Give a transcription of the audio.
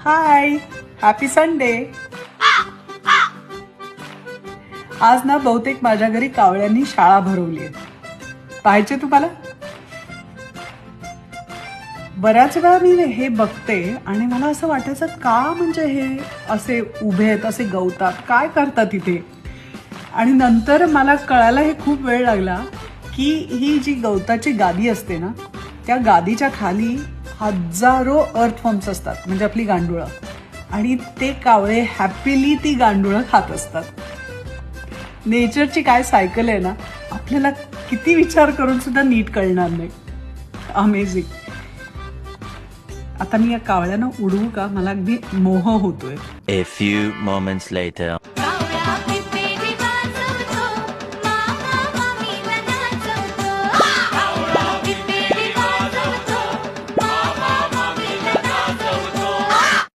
हाय, happy Sunday. आज ना बहुतेक माझ्या घरी कावळ्यांनी शाळा भरवली आहे. पाहायचे तुम्हाला? बऱ्याच वेळा मी हे बघते आणि मला असं वाटायचं का म्हणजे हे असे उभे आहेत, असे गवतात, काय करतात इथे. आणि नंतर मला कळायला हे खूप वेळ लागला की ही जी गवताची गादी असते ना, त्या गादीच्या खाली हजारो अर्थवॉर्म्स असतात, म्हणजे आपली गांडुळं, आणि ते कावळे हॅपीली ती गांडुळं खात असतात. नेचरची काय सायकल आहे ना, आपल्याला किती विचार करून सुद्धा नीट कळणार नाही. अमेझिंग. आता मी या कावळ्यांना उडवू का? मला अगदी मोह होतोय. A few moments later.